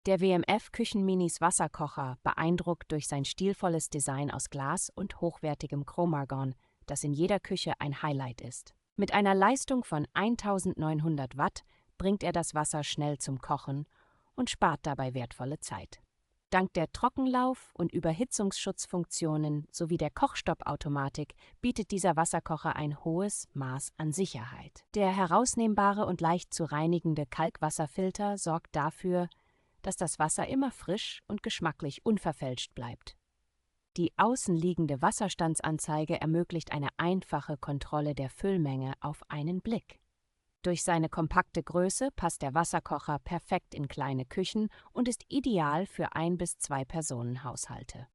Der WMF Küchenminis Wasserkocher beeindruckt durch sein stilvolles Design aus Glas und hochwertigem Chromargon, das in jeder Küche ein Highlight ist. Mit einer Leistung von 1900 Watt bringt er das Wasser schnell zum Kochen und spart dabei wertvolle Zeit. Dank der Trockenlauf- und Überhitzungsschutzfunktionen sowie der Kochstoppautomatik bietet dieser Wasserkocher ein hohes Maß an Sicherheit. Der herausnehmbare und leicht zu reinigende Kalkwasserfilter sorgt dafür, dass das Wasser immer frisch und geschmacklich unverfälscht bleibt. Die außenliegende Wasserstandsanzeige ermöglicht eine einfache Kontrolle der Füllmenge auf einen Blick. Durch seine kompakte Größe passt der Wasserkocher perfekt in kleine Küchen und ist ideal für 1- bis 2-Personen-Haushalte.